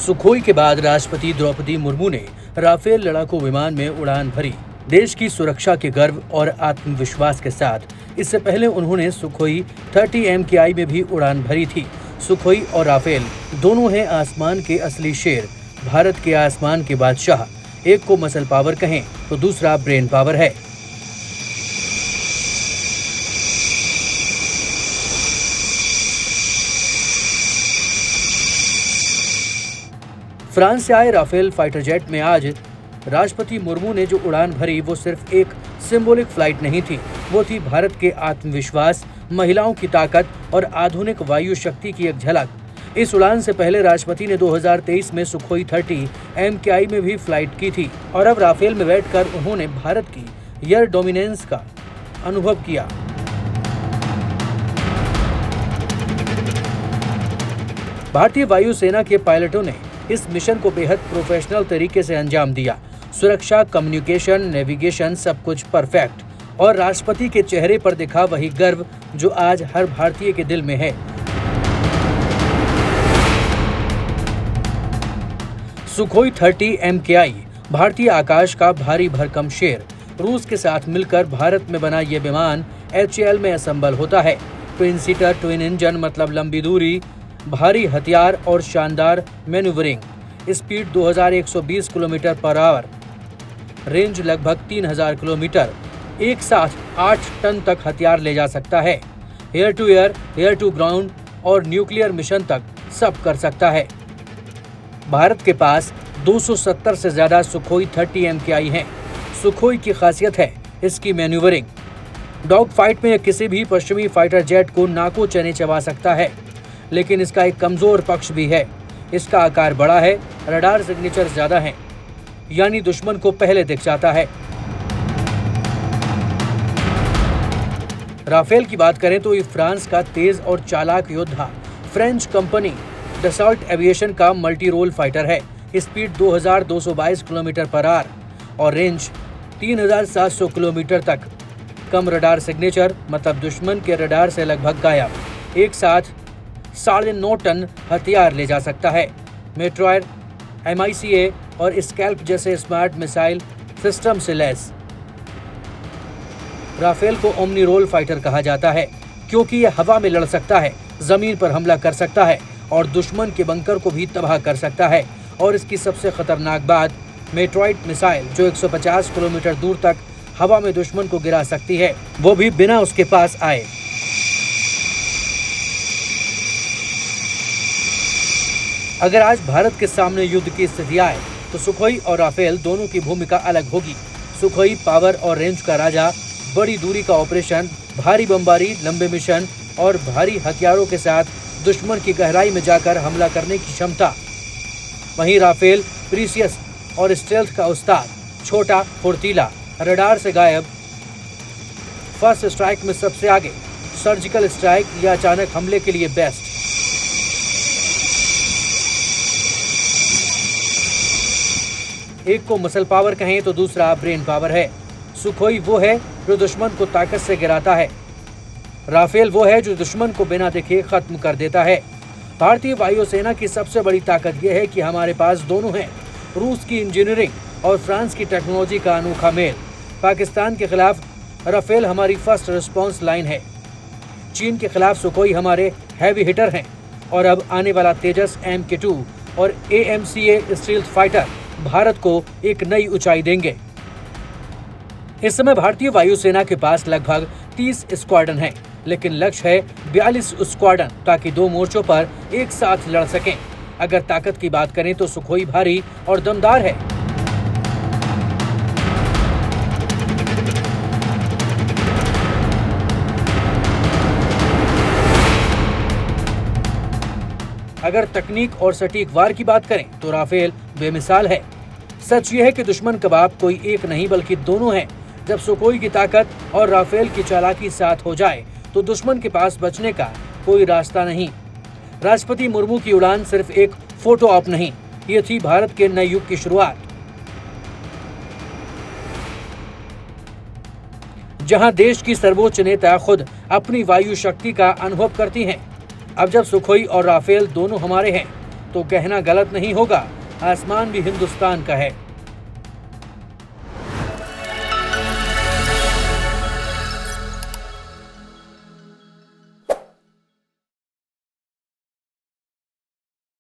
Sukhoi के बाद राष्ट्रपति द्रौपदी मुर्मू ने राफेल लड़ाकू विमान में उड़ान भरी। देश की सुरक्षा के गर्व और आत्मविश्वास के साथ इससे पहले उन्होंने सुखोई 30 MKI में भी उड़ान भरी थी। सुखोई और राफेल दोनों हैं आसमान के असली शेर, भारत के आसमान के बादशाह। एक को मसल पावर कहें तो दूसरा ब्रेन पावर है। फ्रांस से आए राफेल फाइटर जेट में आज राष्ट्रपति मुर्मू ने जो उड़ान भरी वो सिर्फ एक सिंबॉलिक फ्लाइट नहीं थी, वो थी भारत के आत्मविश्वास, महिलाओं की ताकत और आधुनिक वायु शक्ति की एक झलक। इस उड़ान से पहले राष्ट्रपति ने 2023 में सुखोई 30 MKI में भी फ्लाइट की थी और अब राफेल में बैठकर उन्होंने भारत की एयर डोमिनेंस का अनुभव किया। भारतीय वायुसेना के पायलटों ने इस मिशन को बेहद प्रोफेशनल तरीके से अंजाम दिया। सुरक्षा, कम्युनिकेशन, नेविगेशन सब कुछ परफेक्ट और राष्ट्रपति के चेहरे पर दिखा वही गर्व जो आज हर भारतीय के दिल में है। सुखोई 30 MKI भारतीय आकाश का भारी भरकम शेर। रूस के साथ मिलकर भारत में बना ये विमान HAL में असेंबल होता है। ट्विन सीटर, ट्विन इंजन मतलब लंबी दूरी, भारी हथियार और शानदार manoeuvring. Speed 2120 kilometre per hour, range लगभग 3000 किलोमीटर। एक साथ 8 टन तक हथियार ले जा सकता है। Air to air, air to ground और न्यूक्लियर मिशन तक सब कर सकता है। भारत के पास 270 से ज्यादा सुखोई 30 MKI हैं। सुखोई की खासियत है इसकी मैन्यूवरिंग। डॉग फाइट में किसी भी पश्चिमी फाइटर जेट को नाको चने चबा सकता है, लेकिन इसका एक कमजोर पक्ष भी है। इसका आकार बड़ा है, रडार सिग्नेचर ज्यादा है, यानी दुश्मन को पहले दिख जाता है। राफेल की बात करें तो ये फ्रांस का तेज और चालाक योद्धा फ्रेंच कंपनी डसॉल्ट एविएशन का मल्टी रोल फाइटर है। स्पीड 2222 किलोमीटर पर आवर और रेंज 3700 किलोमीटर तक। कम रडार सिग्नेचर मतलब दुश्मन के रडार से लगभग गायब। एक साथ 9.5 टन हथियार ले जा सकता है। मेट्रॉयर, MICA और स्कैल्प जैसे स्मार्ट मिसाइल सिस्टम से लैस। राफेल को ओमनी रोल फाइटर कहा जाता है क्योंकि यह हवा में लड़ सकता है, जमीन पर हमला कर सकता है और दुश्मन के बंकर को भी तबाह कर सकता है। और इसकी सबसे खतरनाक बात, मेट्रॉइड मिसाइल जो 150 किलोमीटर दूर तक हवा में दुश्मन को गिरा सकती है, वो भी बिना उसके पास आए। अगर आज भारत के सामने युद्ध की स्थिति आए तो सुखोई और राफेल दोनों की भूमिका अलग होगी। सुखोई पावर और रेंज का राजा, बड़ी दूरी का ऑपरेशन, भारी बमबारी, लंबे मिशन और भारी हथियारों के साथ दुश्मन की गहराई में जाकर हमला करने की क्षमता। वहीं राफेल प्रीसियस और स्टेल्थ का उस्ताद, छोटा, फुर्तीला, रडार से गायब, फर्स्ट स्ट्राइक में सबसे आगे, सर्जिकल स्ट्राइक या अचानक हमले के लिए बेस्ट। एक को मसल पावर कहें तो दूसरा ब्रेन पावर है। सुखोई वो है जो दुश्मन को ताकत से गिराता है। राफेल वो है जो दुश्मन को बिना देखे खत्म कर देता है। भारतीय वायुसेना की सबसे बड़ी ताकत यह है कि हमारे पास दोनों हैं, रूस की इंजीनियरिंग और फ्रांस की टेक्नोलॉजी का अनोखा मेल। पाकिस्तान के खिलाफ राफेल हमारी फर्स्ट रिस्पॉन्स लाइन है। चीन के खिलाफ सुखोई हमारे हैवी हिटर हैं और अब आने वाला तेजस MK2 और AMCA स्टील्थ फाइटर भारत को एक नई ऊंचाई देंगे। इस समय भारतीय वायुसेना के पास लगभग 30 स्क्वाड्रन हैं, लेकिन लक्ष्य है 42 स्क्वाड्रन ताकि 2 मोर्चों पर एक साथ लड़ सकें। अगर ताकत की बात करें तो सुखोई भारी और दमदार है। अगर तकनीक और सटीक वार की बात करें तो राफेल बेमिसाल है। सच यह है कि दुश्मन कबाब कोई एक नहीं बल्कि दोनों हैं। जब सुखोई की ताकत और राफेल की चालाकी साथ हो जाए तो दुश्मन के पास बचने का कोई रास्ता नहीं। राष्ट्रपति मुर्मू की उड़ान सिर्फ एक फोटो ऑप नहीं, ये थी भारत के नए युग की शुरुआत, जहां देश की सर्वोच्च नेता खुद अपनी वायु शक्ति का अनुभव करती हैं। अब जब सुखोई और राफेल दोनों हमारे हैं तो कहना गलत नहीं होगा, आसमान भी हिंदुस्तान का है।